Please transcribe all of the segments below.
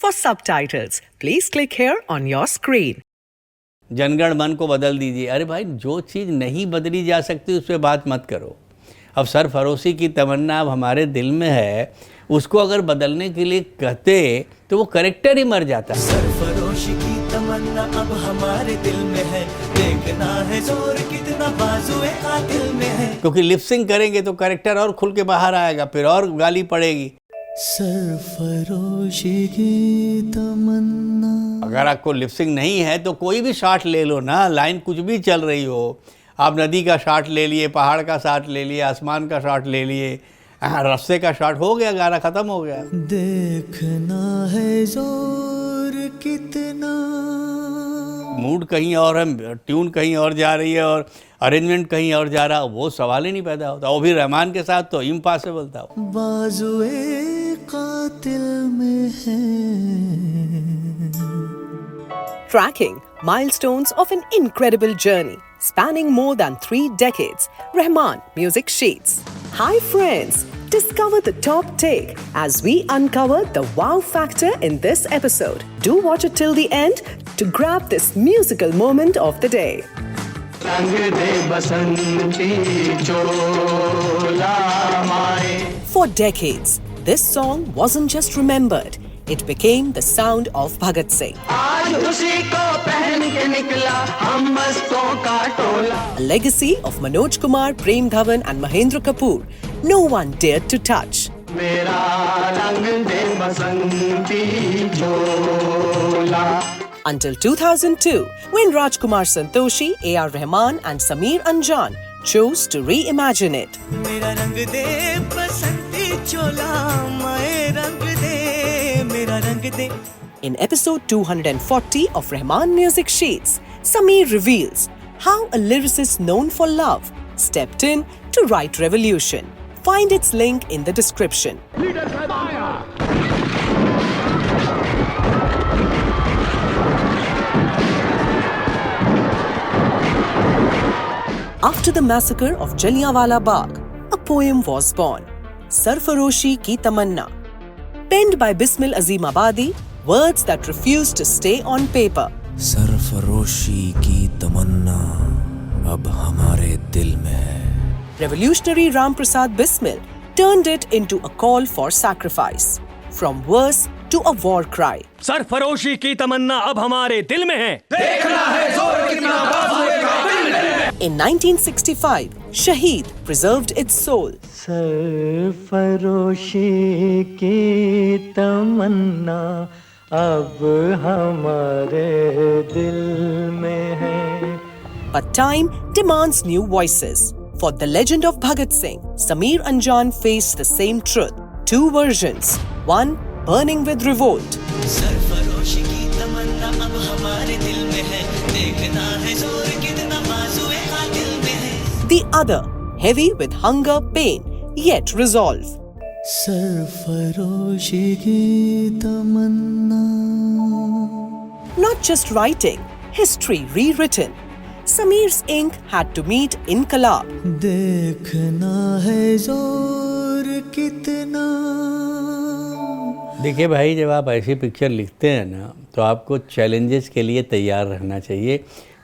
For subtitles, please click here on your screen. जनगण मन को बदल दीजिए। अरे भाई, जो चीज़ नहीं बदली जा सकती उस पर बात मत करो। अब सरफरोशी की तमन्ना अब हमारे दिल में है, उसको अगर बदलने के लिए कहते तो वो करेक्टर ही मर जाता। सरफरोशी की तमन्ना अब हमारे दिल में है, देखना है जोर कितना बाजुए कातिल में है। क्योंकि लिपसिंग करेंगे तो करेक्टर और खुल के बाहर आएगा, फिर और गाली पड़ेगी। सरफरोशी की तमन्ना। अगर आपको लिपसिंग नहीं है तो कोई भी शॉट ले लो ना, लाइन कुछ भी चल रही हो। आप नदी का शॉट ले लिए, पहाड़ का शॉट ले लिए, आसमान का शॉट ले लिए, रास्ते का शॉट, हो गया, गाना खत्म हो गया। देखना है जोर कितना। मूड कहीं और है, ट्यून कहीं और जा रही है और अरेंजमेंट कहीं और जा रहा, वो सवाल ही नहीं पैदा होता। वो भी रहमान के साथ तो इम्पॉसिबल था। बाजुए कातिल में है। Tracking milestones of an incredible journey spanning more than 3 decades. Rahman Music Sheets. Hi friends, discover the top take as we uncover the wow factor in this episode. Do watch it till the end to grab this musical moment of the day. For decades, this song wasn't just remembered, it became the sound of Bhagat Singh. A legacy of Manoj Kumar, Prem Dhawan and Mahendra Kapoor no one dared to touch. Mera rang de Basanti Chola. Until 2002, when Rajkumar, Santoshi, A.R. Rahman and Sameer Anjaan chose to reimagine it. मेरा रंग दे बसंती चोला, मैं रंग दे, मेरा रंग दे। In episode 240 of Rahman Music Sheets, Sameer reveals how a lyricist known for love stepped in to write revolution. Find its link in the description. After the massacre of Jallianwala Bagh, a poem was born, Sarfaroshi Ki Tamanna. Penned by Bismil Azimabadi, words that refused to stay on paper. सरफरोशी की तमन्ना अब हमारे दिल में है। Revolutionary Ram Prasad Bismil turned it into a call for sacrifice, from verse to a war cry. सरफरोशी की तमन्ना अब हमारे दिल में है, देखना है जोर कितना बाजुए कातिल में है। In 1965, Shaheed preserved its soul. सरफरोशी की तमन्ना अब हमारे दिल में है। But time demands new voices. For the Legend of Bhagat Singh, Sameer Anjaan faced the same truth. 2 versions, one burning with revolt. सरफरोशी की तमन्ना अब हमारे दिल में है, देखना है जोर कितना बाजुए कातिल में है। The other, heavy with hunger, pain, yet resolve. सरफरोशी की तमन्ना। Not just writing, history rewritten. Sameer's ink had to meet Inquilab. देखना है जोर कितना। देखिए भाई, जब आप ऐसी पिक्चर लिखते हैं ना, तो आपको चैलेंजेस के लिए तैयार रहना चाहिए।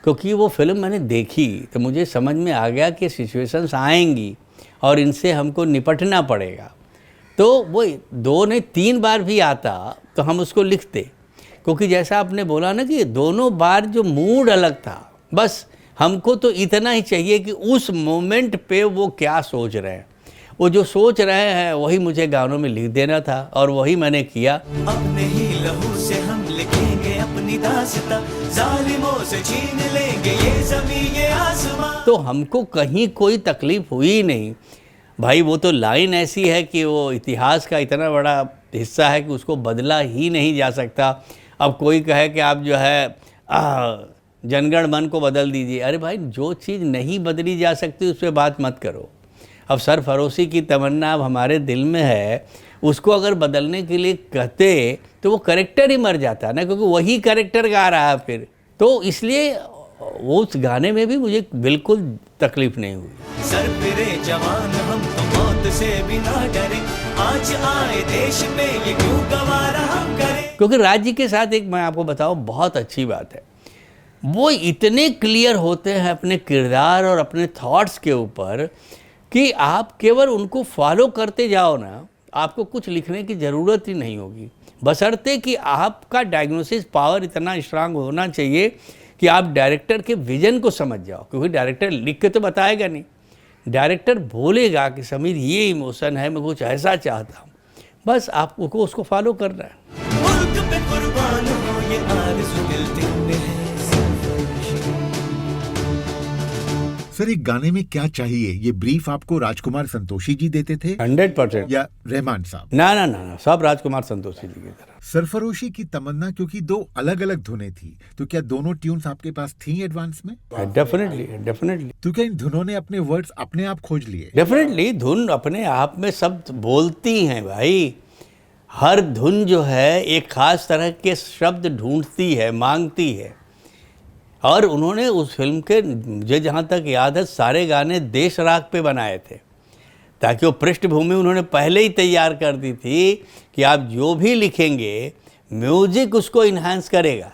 क्योंकि वो फिल्म मैंने देखी तो मुझे समझ में आ गया कि सिचुएशंस आएंगी और इनसे हमको निपटना पड़ेगा। तो वो 2 नहीं 3 बार भी आता तो हम उसको लिखते। क्योंकि जैसा आपने बोला ना कि दोनों बार जो मूड अलग था, बस हमको तो इतना ही चाहिए कि उस मोमेंट पे वो क्या सोच रहे हैं, वो जो सोच रहे हैं वही मुझे गानों में लिख देना था और वही मैंने किया। अपने ही लहू से हम लिखेंगे अपनी दास्तां, जालिमों से छीन लेंगे ये ज़मीन ये आसमां। तो हमको कहीं कोई तकलीफ हुई नहीं भाई। वो तो लाइन ऐसी है कि वो इतिहास का इतना बड़ा हिस्सा है कि उसको बदला ही नहीं जा सकता। अब कोई कहे कि आप जो है जनगण मन को बदल दीजिए। अरे भाई, जो चीज़ नहीं बदली जा सकती उस पर बात मत करो। अब सरफरोशी की तमन्ना अब हमारे दिल में है, उसको अगर बदलने के लिए कहते तो वो करेक्टर ही मर जाता ना, क्योंकि वही करेक्टर गा रहा है फिर। तो इसलिए वो उस गाने में भी मुझे बिल्कुल तकलीफ नहीं हुई। सर फिरे जवान हम तो मौत से भी ना डरे, आज आए देश में ये क्यों गवारा हम करें। क्योंकि राज्य के साथ एक मैं आपको बताऊं बहुत अच्छी बात है, वो इतने क्लियर होते हैं अपने किरदार और अपने थॉट्स के ऊपर कि आप केवल उनको फॉलो करते जाओ ना, आपको कुछ लिखने की ज़रूरत ही नहीं होगी, बशर्ते कि आपका डायग्नोसिस पावर इतना स्ट्रांग होना चाहिए कि आप डायरेक्टर के विजन को समझ जाओ। क्योंकि डायरेक्टर लिख के तो बताएगा नहीं, डायरेक्टर बोलेगा कि समीर ये इमोशन है, मैं कुछ ऐसा चाहता हूँ, बस आपको उसको फॉलो करना है। मुल्क पे कुर्बान हो ये आरज़ू दिल में है। सर, एक गाने में क्या चाहिए, ये ब्रीफ आपको राजकुमार संतोषी जी देते थे 100% या रहमान साहब? ना, सब राजकुमार संतोषी जी की तरह। सरफरोशी की तमन्ना, क्योंकि दो अलग अलग धुनें थी, तो क्या दोनों ट्यून्स आपके पास थी एडवांस में? डेफिनेटली। तो क्या इन धुनों ने अपने वर्ड्स अपने आप खोज लिए? डेफिनेटली, धुन अपने आप में शब्द बोलती हैं भाई। हर धुन जो है एक खास तरह के शब्द ढूंढती है, मांगती है। और उन्होंने उस फिल्म के, मुझे जहाँ तक याद है, सारे गाने देश राग पे बनाए थे, ताकि वो पृष्ठभूमि उन्होंने पहले ही तैयार कर दी थी कि आप जो भी लिखेंगे म्यूजिक उसको इन्हांस करेगा,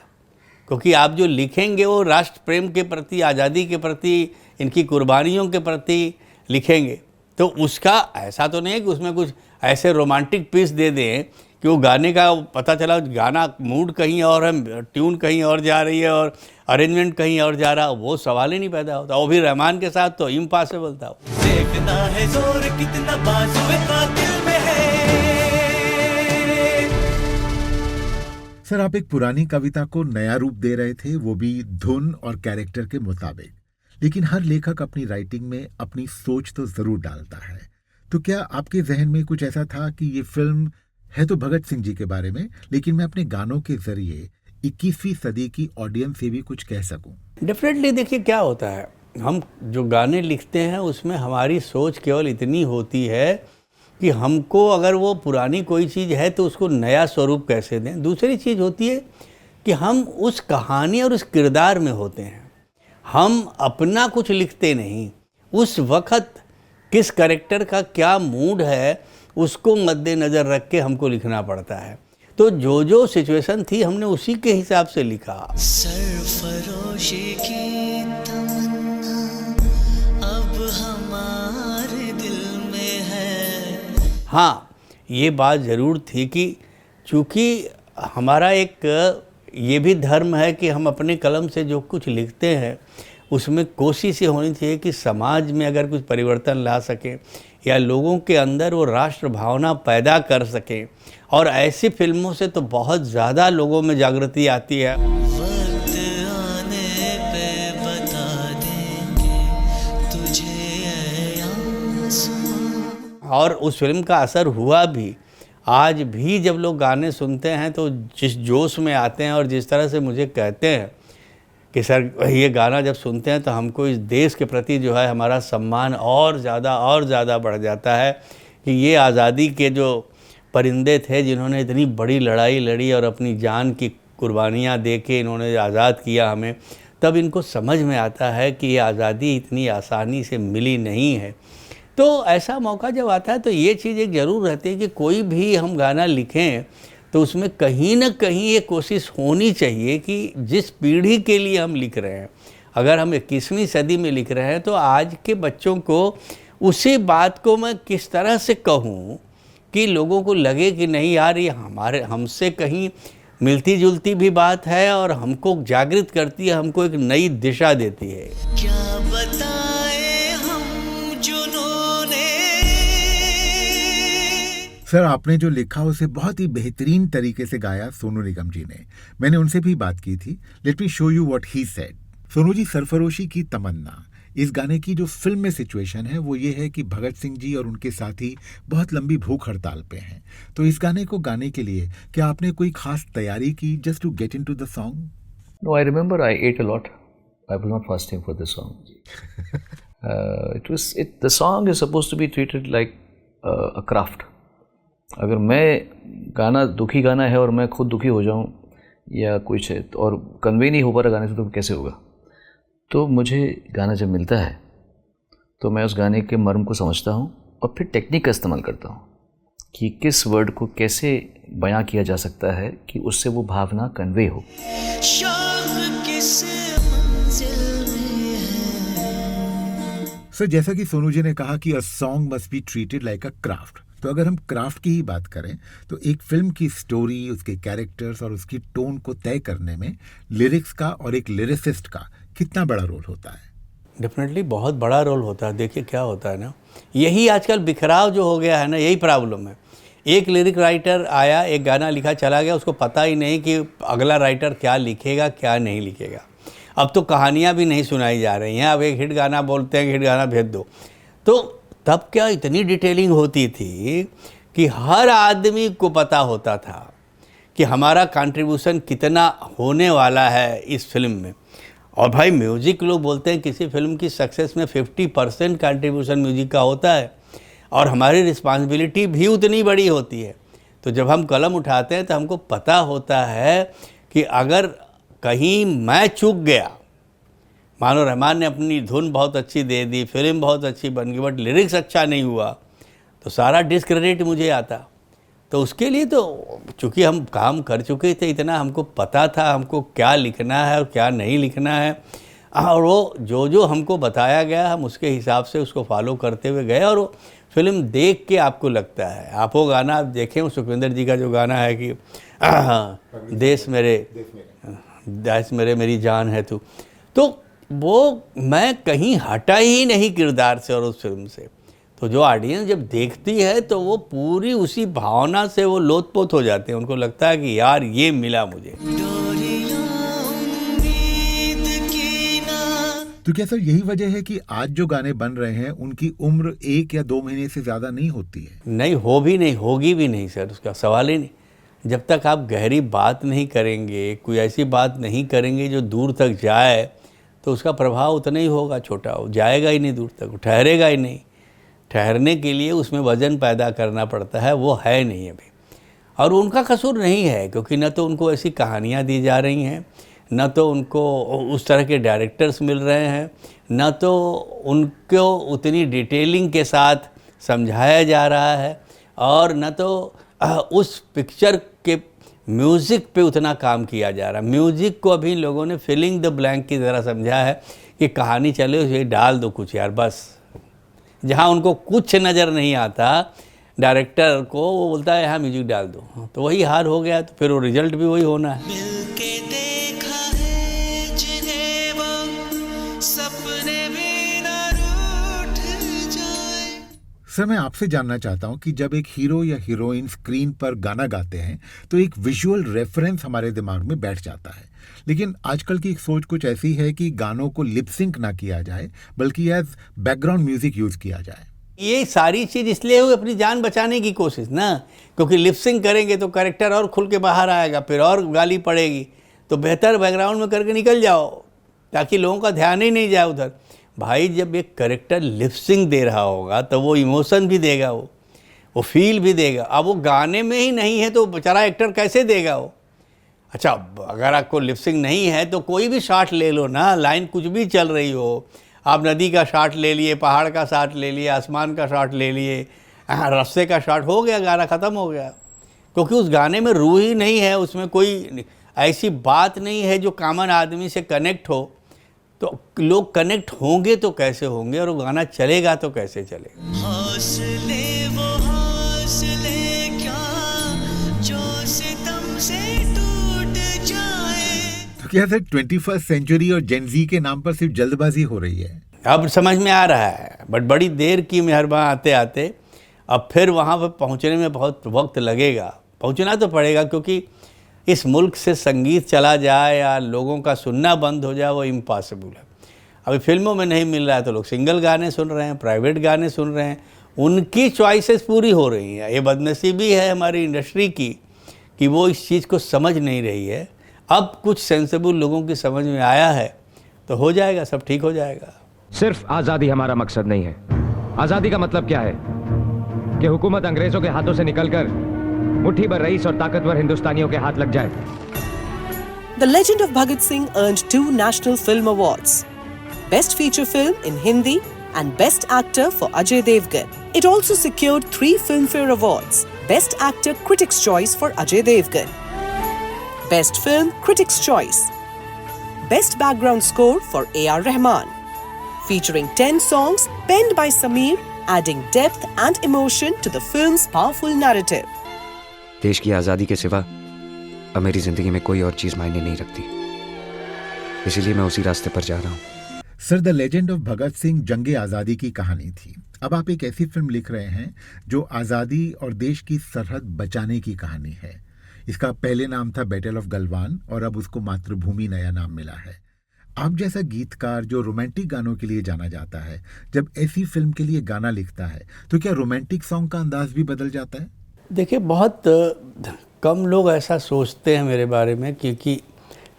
क्योंकि आप जो लिखेंगे वो राष्ट्र प्रेम के प्रति, आज़ादी के प्रति, इनकी कुर्बानियों के प्रति लिखेंगे। तो उसका ऐसा तो नहीं है कि उसमें कुछ ऐसे रोमांटिक पीस दे दें कि वो गाने का पता चला गाना मूड कहीं और है, ट्यून कहीं और जा रही है और अरेंजमेंट कहीं और जा रहा, वो सवाल ही नहीं पैदा होता। वो भी रहमान के साथ तो इम्पॉसिबल था। देखना है जोर कितना बाजुए कातिल में है। सर, आप एक पुरानी कविता को नया रूप दे रहे थे, वो भी धुन और कैरेक्टर के मुताबिक, लेकिन हर लेखक अपनी राइटिंग में अपनी सोच तो जरूर डालता है। तो क्या आपके जहन में कुछ ऐसा था कि ये फिल्म है तो भगत सिंह जी के बारे में, लेकिन मैं अपने गानों के जरिए 21वीं सदी की ऑडियंस से भी कुछ कह सकूं? डेफिनेटली। देखिए क्या होता है, हम जो गाने लिखते हैं उसमें हमारी सोच केवल इतनी होती है कि हमको अगर वो पुरानी कोई चीज़ है तो उसको नया स्वरूप कैसे दें। दूसरी चीज़ होती है कि हम उस कहानी और उस किरदार में होते हैं, हम अपना कुछ लिखते नहीं। उस वक्त किस कैरेक्टर का क्या मूड है उसको मद्देनज़र रख के हमको लिखना पड़ता है। तो जो सिचुएशन थी हमने उसी के हिसाब से लिखा। सरफरोशी की तमन्ना अब हमारे दिल में है। हाँ, ये बात ज़रूर थी कि चूँकि हमारा एक ये भी धर्म है कि हम अपने कलम से जो कुछ लिखते हैं उसमें कोशिश ये होनी चाहिए कि समाज में अगर कुछ परिवर्तन ला सकें या लोगों के अंदर वो राष्ट्र भावना पैदा कर सकें। और ऐसी फिल्मों से तो बहुत ज़्यादा लोगों में जागृति आती है। वक्त आने पे बता देंगे तुझे आंसू। और उस फिल्म का असर हुआ भी। आज भी जब लोग गाने सुनते हैं तो जिस जोश में आते हैं और जिस तरह से मुझे कहते हैं कि सर ये गाना जब सुनते हैं तो हमको इस देश के प्रति जो है हमारा सम्मान और ज़्यादा बढ़ जाता है कि ये आज़ादी के जो परिंदे थे जिन्होंने इतनी बड़ी लड़ाई लड़ी और अपनी जान की कुर्बानियाँ दे के इन्होंने आज़ाद किया हमें, तब इनको समझ में आता है कि ये आज़ादी इतनी आसानी से मिली नहीं है। तो ऐसा मौका जब आता है तो ये चीज़ एक ज़रूर रहती है कि कोई भी हम गाना लिखें तो उसमें कहीं ना कहीं ये कोशिश होनी चाहिए कि जिस पीढ़ी के लिए हम लिख रहे हैं, अगर हम 21वीं सदी में लिख रहे हैं तो आज के बच्चों को उसी बात को मैं किस तरह से कहूँ कि लोगों को लगे कि नहीं यार ये हमसे कहीं मिलती जुलती भी बात है और हमको जागृत करती है, हमको एक नई दिशा देती है। क्या बताए हम जुनूने। सर, आपने जो लिखा उसे बहुत ही बेहतरीन तरीके से गाया सोनू निगम जी ने। मैंने उनसे भी बात की थी। Let me show you what he said. Sonu ji, सरफरोशी की तमन्ना, इस गाने की जो फिल्म में सिचुएशन है वो ये है कि भगत सिंह जी और उनके साथी बहुत लंबी भूख हड़ताल पे हैं। तो इस गाने को गाने के लिए क्या आपने कोई खास तैयारी की just to get into the song? No, I remember I ate a lot. I was not fasting for this song. The song is supposed to be treated like a craft. अगर मैं गाना दुखी गाना है और मैं खुद दुखी हो जाऊं या कुछ है और कन्वे नहीं हो पा रहा गाने से तो कैसे होगा। तो मुझे गाना जब मिलता है तो मैं उस गाने के मर्म को समझता हूं और फिर टेक्निक का इस्तेमाल करता हूं कि किस वर्ड को कैसे बयां किया जा सकता है कि उससे वो भावना कन्वे हो। शौक किस मंजिल में है। सर, जैसा कि सोनू जी ने कहा कि a song must be treated like a craft, तो अगर हम क्राफ्ट की ही बात करें तो एक फिल्म की स्टोरी, उसके कैरेक्टर्स और उसकी टोन को तय करने में लिरिक्स का और एक लिरिसिस्ट का कितना बड़ा रोल होता है? डेफिनेटली बहुत बड़ा रोल होता है। देखिए क्या होता है ना, यही आजकल बिखराव जो हो गया है ना, यही प्रॉब्लम है। एक लिरिक राइटर आया, एक गाना लिखा, चला गया, उसको पता ही नहीं कि अगला राइटर क्या लिखेगा क्या नहीं लिखेगा। अब तो कहानियाँ भी नहीं सुनाई जा रही हैं, अब एक हिट गाना बोलते हैं, हिट गाना भेज दो। तो तब क्या इतनी डिटेलिंग होती थी कि हर आदमी को पता होता था कि हमारा कंट्रीब्यूशन कितना होने वाला है इस फिल्म में। और भाई म्यूज़िक, लोग बोलते हैं किसी फिल्म की सक्सेस में 50% कंट्रीब्यूशन म्यूज़िक का होता है और हमारी रिस्पॉन्सिबिलिटी भी उतनी बड़ी होती है। तो जब हम कलम उठाते हैं तो हमको पता होता है कि अगर कहीं मैं चूक गया, मानो रहमान ने अपनी धुन बहुत अच्छी दे दी, फिल्म बहुत अच्छी बन गई, बट लिरिक्स अच्छा नहीं हुआ, तो सारा डिस्क्रेडिट मुझे आता। तो उसके लिए तो चूँकि हम काम कर चुके थे, इतना हमको पता था हमको क्या लिखना है और क्या नहीं लिखना है, और वो जो जो हमको बताया गया हम उसके हिसाब से उसको फॉलो करते हुए गए। और वो फिल्म देख के आपको लगता है, आप वो गाना आप देखें, सुखविंदर जी का जो गाना है कि देश मेरे मेरी जान है तू, तो वो मैं कहीं हटा ही नहीं किरदार से और उस फिल्म से। तो जो ऑडियंस जब देखती है तो वो पूरी उसी भावना से वो लोतपोत हो जाते हैं, उनको लगता है कि यार ये मिला मुझे। तो क्या सर यही वजह है कि आज जो गाने बन रहे हैं उनकी उम्र 1 या 2 महीने से ज़्यादा नहीं होती है? नहीं, हो भी नहीं, होगी भी नहीं सर, उसका सवाल ही नहीं। जब तक आप गहरी बात नहीं करेंगे, कोई ऐसी बात नहीं करेंगे जो दूर तक जाए, तो उसका प्रभाव उतना ही होगा, छोटा हो जाएगा ही नहीं, दूर तक ठहरेगा ही नहीं। ठहरने के लिए उसमें वज़न पैदा करना पड़ता है, वो है नहीं अभी। और उनका कसूर नहीं है, क्योंकि न तो उनको ऐसी कहानियाँ दी जा रही हैं, न तो उनको उस तरह के डायरेक्टर्स मिल रहे हैं, न तो उनको उतनी डिटेलिंग के साथ समझाया जा रहा है, और न तो उस पिक्चर के म्यूज़िक पे उतना काम किया जा रहा है। म्यूज़िक को अभी लोगों ने फिलिंग द ब्लैंक की तरह समझा है कि कहानी चले उसे डाल दो कुछ यार, बस। जहाँ उनको कुछ नज़र नहीं आता डायरेक्टर को, वो बोलता है यहाँ म्यूजिक डाल दो, तो वही हाल हो गया। तो फिर वो रिजल्ट भी वही होना है। मिलके देखा है जिन्हें वो सपने भी ना रूठ जाए। सर, मैं आपसे जानना चाहता हूं कि जब एक हीरो या हीरोइन स्क्रीन पर गाना गाते हैं तो एक विजुअल रेफरेंस हमारे दिमाग में बैठ जाता है, लेकिन आजकल की सोच कुछ ऐसी है कि गानों को लिप सिंक ना किया जाए बल्कि एज बैकग्राउंड म्यूजिक यूज किया जाए। ये सारी चीज़ इसलिए हुई अपनी जान बचाने की कोशिश ना, क्योंकि लिप सिंक करेंगे तो कैरेक्टर और खुल के बाहर आएगा, फिर और गाली पड़ेगी। तो बेहतर बैकग्राउंड में करके निकल जाओ ताकि लोगों का ध्यान ही नहीं जाए उधर। भाई, जब एक कैरेक्टर लिप सिंक दे रहा होगा तो वो इमोशन भी देगा, वो फील भी देगा। अब वो गाने में ही नहीं है तो बेचारा एक्टर कैसे देगा वो? अच्छा, अगर आपको लिप सिंक नहीं है तो कोई भी शॉट ले लो ना, लाइन कुछ भी चल रही हो, आप नदी का शॉट ले लिए, पहाड़ का शॉट ले लिए, आसमान का शॉट ले लिए, रास्ते का शॉट, हो गया, गाना ख़त्म हो गया। क्योंकि उस गाने में रूह ही नहीं है, उसमें कोई ऐसी बात नहीं है जो कॉमन आदमी से कनेक्ट हो। तो लोग कनेक्ट होंगे तो कैसे होंगे, और वो गाना चलेगा तो कैसे चलेगा? हौसले वो हौसले क्या जो सितम से टूट जाए। तो क्या सर 21st सेंचुरी और जेन जी के नाम पर सिर्फ जल्दबाजी हो रही है? अब समझ में आ रहा है, बट बड़ी देर की मेहरबान आते आते अब फिर वहाँ पर पहुँचने में बहुत वक्त लगेगा। पहुँचना तो पड़ेगा, क्योंकि इस मुल्क से संगीत चला जाए या लोगों का सुनना बंद हो जाए वो इम्पॉसिबल है। अभी फिल्मों में नहीं मिल रहा है तो लोग सिंगल गाने सुन रहे हैं, प्राइवेट गाने सुन रहे हैं, उनकी चॉइसेस पूरी हो रही हैं। ये बदनसीबी है हमारी इंडस्ट्री की कि वो इस चीज़ को समझ नहीं रही है। अब कुछ सेंसिबल लोगों की समझ में आया है तो हो जाएगा, सब ठीक हो जाएगा। सिर्फ आजादी हमारा मकसद नहीं है। आजादी का मतलब क्या है कि हुकूमत अंग्रेजों के हाथों से निकलकर मुट्ठी भर रईस और ताकतवर हिंदुस्तानियों के हाथ लग जाए। The Legend of Bhagat Singh earned 2 National Film Awards: Best Feature Film in Hindi and Best Actor for Ajay Devgn. It also secured 3 Filmfare Awards: Best Actor Critics' Choice for Ajay Devgn, Best Film Critics' Choice, Best Background Score for A.R. Rahman, featuring 10 songs penned by Sameer, adding depth and emotion to the film's powerful narrative. देश की आज़ादी के सिवा अब मेरी जिंदगी में कोई और चीज़ मायने नहीं रखती, इसीलिए मैं उसी रास्ते पर जा रहा हूँ। Sir, the legend of Bhagat Singh जंगे आज़ादी की कहानी थी। अब आप एक ऐसी फिल्म लिख रहे हैं जो आज़ादी और देश की सरहद बचाने की कहानी है। इसका पहले नाम था बैटल ऑफ गलवान और अब उसको मातृभूमि नया नाम मिला है। आप जैसा गीतकार जो रोमांटिक गानों के लिए जाना जाता है, जब ऐसी फिल्म के लिए गाना लिखता है तो क्या रोमांटिक सॉन्ग का अंदाज भी बदल जाता है? देखिए, बहुत कम लोग ऐसा सोचते हैं मेरे बारे में, क्योंकि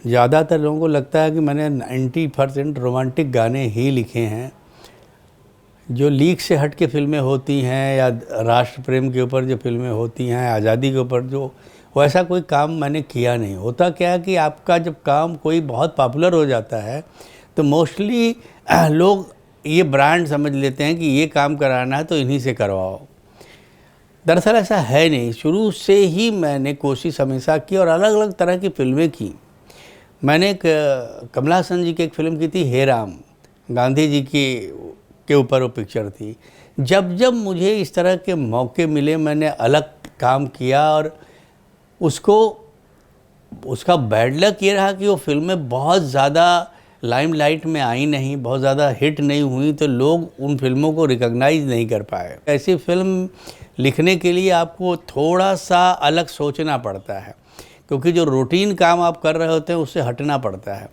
ज़्यादातर लोगों को लगता है कि मैंने 90% रोमांटिक गाने ही लिखे हैं। जो लीक से हट के फिल्में होती हैं या राष्ट्र प्रेम के ऊपर जो फिल्में होती हैं, आज़ादी के ऊपर, जो वैसा कोई काम मैंने किया नहीं। होता क्या है कि आपका जब काम कोई बहुत पॉपुलर हो जाता है तो मोस्टली लोग ये ब्रांड समझ लेते हैं कि ये काम कराना है तो इन्हीं से करवाओ। दरअसल ऐसा है नहीं। शुरू से ही मैंने कोशिश हमेशा की और अलग अलग तरह की फिल्में की। मैंने एक कमल हासन जी की एक फ़िल्म की थी, हे राम, गांधी जी के ऊपर वो पिक्चर थी। जब जब मुझे इस तरह के मौके मिले मैंने अलग काम किया और उसका बैड लक ये रहा कि वो फिल्में बहुत ज़्यादा लाइमलाइट में आई नहीं, बहुत ज़्यादा हिट नहीं हुई, तो लोग उन फिल्मों को रिकॉग्नाइज नहीं कर पाए। ऐसी फिल्म लिखने के लिए आपको थोड़ा सा अलग सोचना पड़ता है, क्योंकि जो रूटीन काम आप कर रहे होते हैं उससे हटना पड़ता है।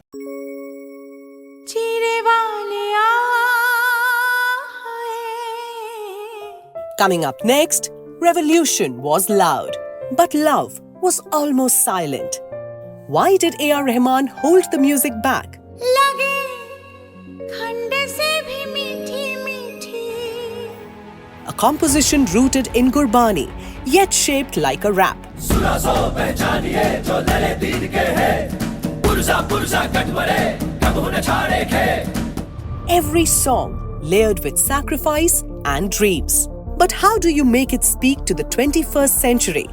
Coming up next, revolution was loud, but love was almost silent. Why did A.R. Rahman hold the music back? A composition rooted in Gurbani, yet shaped like a rap. Every song layered with sacrifice and dreams. But how do you make it speak to the 21st century?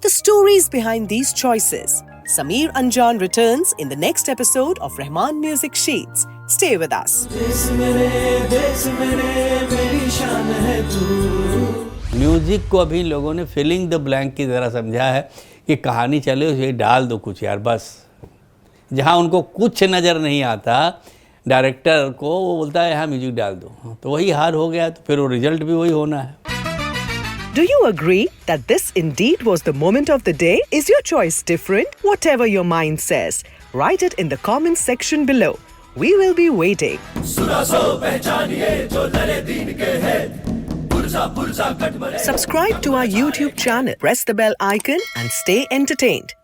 The stories behind these choices. Sameer Anjaan returns in the next episode of Rahman Music Sheets. Stay with us. Music को अभी लोगों ने filling the blank की तरह समझा है कि कहानी चले उसे डाल दो कुछ यार, बस। जहां उनको कुछ नज़र नहीं आता डायरेक्टर को, वो बोलता है यहाँ म्यूजिक डाल दो, तो वही हाल हो गया, तो फिर वो रिजल्ट भी वही होना है। Do you agree that this indeed was the moment of the day? Is your choice different? Whatever your mind says, write it in the comments section below. We will be waiting. Subscribe to our YouTube channel, press the bell icon and stay entertained.